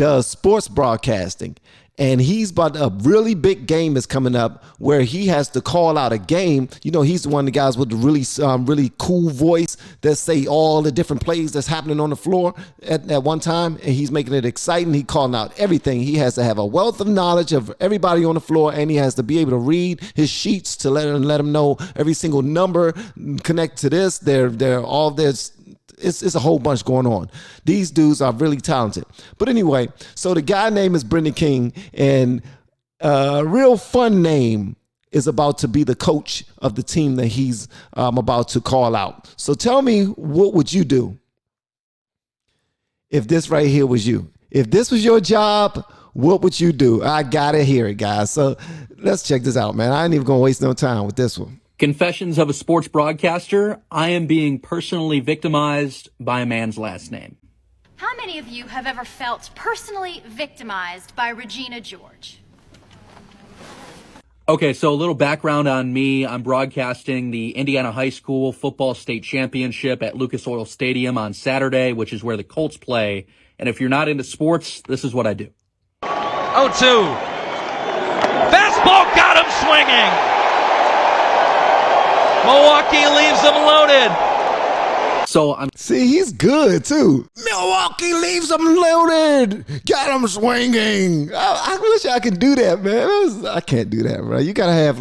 does sports broadcasting. And he's about a really big game is coming up where he has to call out a game. You know, he's one of the guys with the really cool voice that say all the different plays that's happening on the floor at one time. And he's making it exciting. He calling out everything. He has to have a wealth of knowledge of everybody on the floor, and he has to be able to read his sheets to let him know every single number connect to this. They're all this. It's a whole bunch going on. These dudes are really talented. But anyway, so the guy name is Brendan King, and a real fun name is about to be the coach of the team that he's about to call out. So tell me, what would you do if this right here was you? If this was your job, what would you do? I gotta hear it, guys. So let's check this out, man. I ain't even gonna waste no time with this one. Confessions of a sports broadcaster. I am being personally victimized by a man's last name. How many of you have ever felt personally victimized by Regina George? Okay, so a little background on me. I'm broadcasting the Indiana High School Football State Championship at Lucas Oil Stadium on Saturday, which is where the Colts play. And if you're not into sports, this is what I do. 0-2. Fastball got him swinging. Milwaukee leaves them loaded. So I'm see, he's good too. Milwaukee leaves them loaded. Got him swinging. I wish I could do that, man. I can't do that, bro. You gotta have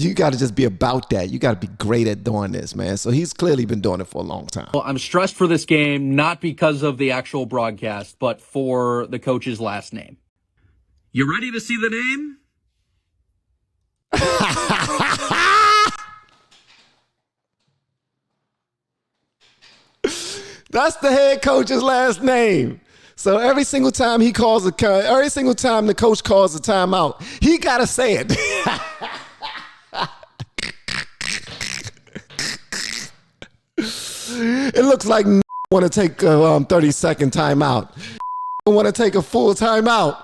you gotta just be about that. You gotta be great at doing this, man. So he's clearly been doing it for a long time. Well, I'm stressed for this game, not because of the actual broadcast, but for the coach's last name. You ready to see the name? That's the head coach's last name. So every single time every single time the coach calls a timeout, he gotta say it. It looks like want to take a 30-second timeout. Want to take a full timeout.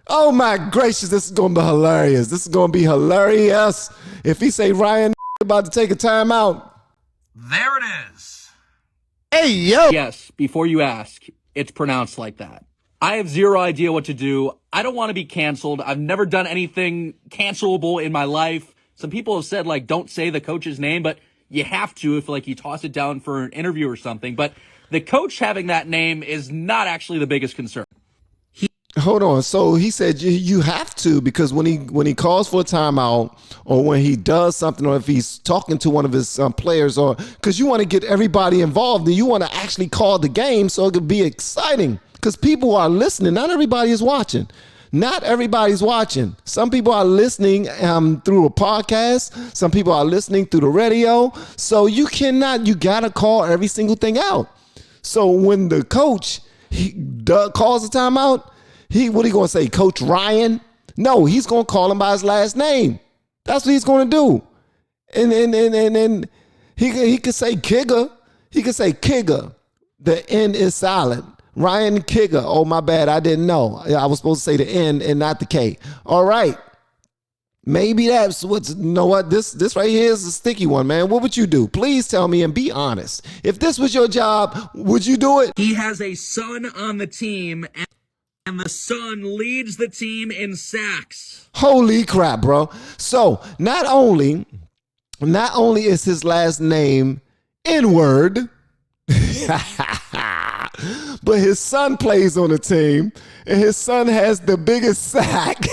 Oh my gracious, this is gonna be hilarious. This is gonna be hilarious. If he say Ryan about to take a timeout. There it is. Hey, yo. Yes, before you ask, it's pronounced like that. I have zero idea what to do. I don't want to be canceled. I've never done anything cancelable in my life. Some people have said, like, don't say the coach's name, but you have to if, like, you toss it down for an interview or something. But the coach having that name is not actually the biggest concern. Hold on. So he said you have to, because when he calls for a timeout, or when he does something, or if he's talking to one of his players, or because you want to get everybody involved and you want to actually call the game so it could be exciting, because people are listening. Not everybody is watching. Not everybody's watching. Some people are listening through a podcast. Some people are listening through the radio. So you gotta call every single thing out. So when the coach calls a timeout, what are you going to say, Coach Ryan? No, he's going to call him by his last name. That's what he's going to do. And he could say Kigger. He could say Kigger. The N is silent. Ryan Kigger. Oh, my bad. I didn't know. I was supposed to say the N and not the K. All right. Maybe that's you know what? This right here is a sticky one, man. What would you do? Please tell me and be honest. If this was your job, would you do it? He has a son on the team, and the son leads the team in sacks. Holy crap, bro. So not only is his last name N-word, but his son plays on the team, and his son has the biggest sack.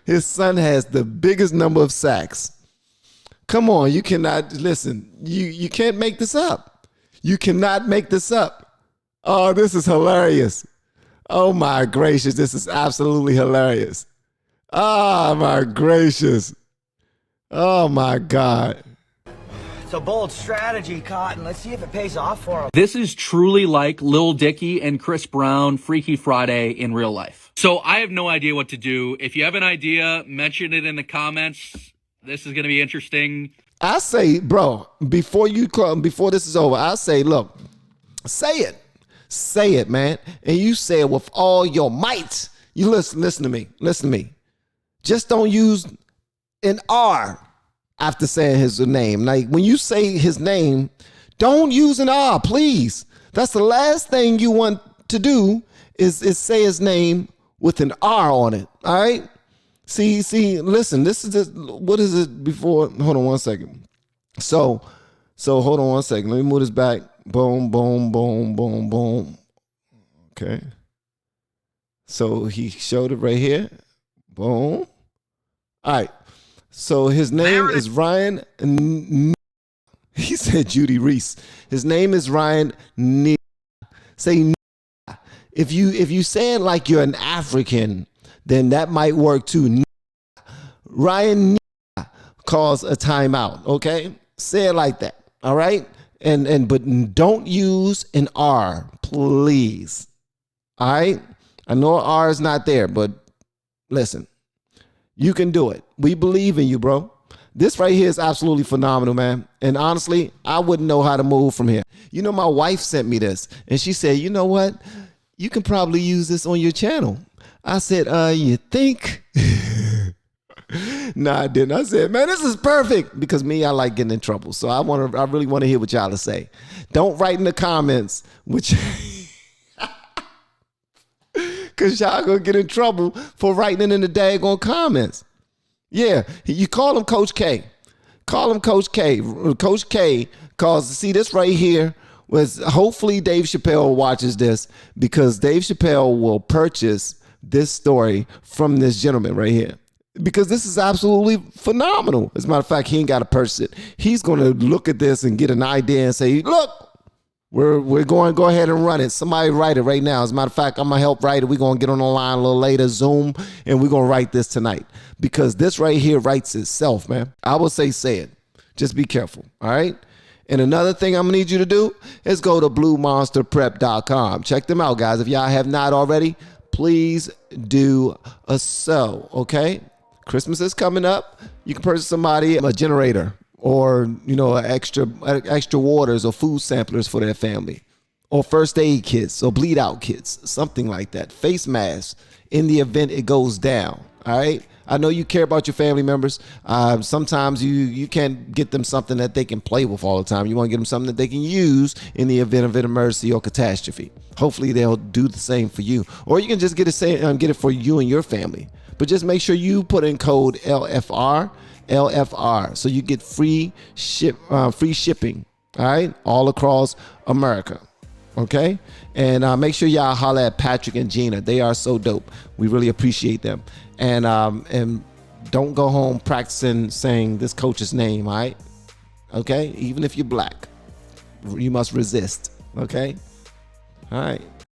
His son has the biggest number of sacks. Come on, you cannot, listen, you can't make this up. You cannot make this up. Oh, this is hilarious. Oh my gracious, this is absolutely hilarious. Oh my gracious. Oh my God. It's a bold strategy, Cotton. Let's see if it pays off for him. This is truly like Lil Dicky and Chris Brown, Freaky Friday in real life. So I have no idea what to do. If you have an idea, mention it in the comments. This is going to be interesting. I say, bro, before this is over, I say, look, say it. Say it, man. And you say it with all your might. You listen to me. Listen to me. Just don't use an R. after saying his name. Like when you say his name, don't use an R, please. That's the last thing you want to do is say his name with an R on it. All right. See, listen, this is just, what is it before? Hold on one second. So hold on one second. Let me move this back. Boom, boom, boom, boom, boom. Okay. So he showed it right here. Boom. All right. So his name is Ryan. He said Judy Reese. His name is Ryan. Say if you say it like you're an African, then that might work too. Ryan calls a timeout. Okay, say it like that. All right, but don't use an R, please. All right, I know R is not there, but listen, you can do it. We believe in you, bro. This right here is absolutely phenomenal, man. And honestly, I wouldn't know how to move from here. You know, my wife sent me this and she said, you know what? You can probably use this on your channel. I said, you think? Nah, I didn't. I said, man, this is perfect because me, I like getting in trouble. So I really want to hear what y'all to say. Don't write in the comments, which because y'all gonna get in trouble for writing in the daggone comments. Yeah, you call him Coach K. Call him Coach K. Coach K calls, see this right here was, hopefully Dave Chappelle watches this because Dave Chappelle will purchase this story from this gentleman right here. Because this is absolutely phenomenal. As a matter of fact, he ain't got to purchase it. He's going to look at this and get an idea and say, look, we're going to go ahead and run it. Somebody write it right now. As a matter of fact, I'm going to help write it. We're going to get on the line a little later, Zoom, and we're going to write this tonight. Because this right here writes itself, man. I would say it. Just be careful, all right? And another thing I'm going to need you to do is go to bluemonsterprep.com. Check them out, guys. If y'all have not already, please do so, okay? Christmas is coming up. You can purchase somebody a generator or, you know, extra waters or food samplers for their family, or first aid kits or bleed out kits, something like that. Face masks in the event it goes down, all right? I know you care about your family members. Sometimes you can't get them something that they can play with all the time. You want to get them something that they can use in the event of an emergency or catastrophe. Hopefully they'll do the same for you. Or you can just get it for you and your family. But just make sure you put in code LFR, so you get free shipping, all right, all across America. Okay, and make sure y'all holler at Patrick and Gina. They are so dope. We really appreciate them. And don't go home practicing saying this coach's name. All right, okay. Even if you're black, you must resist. Okay, all right.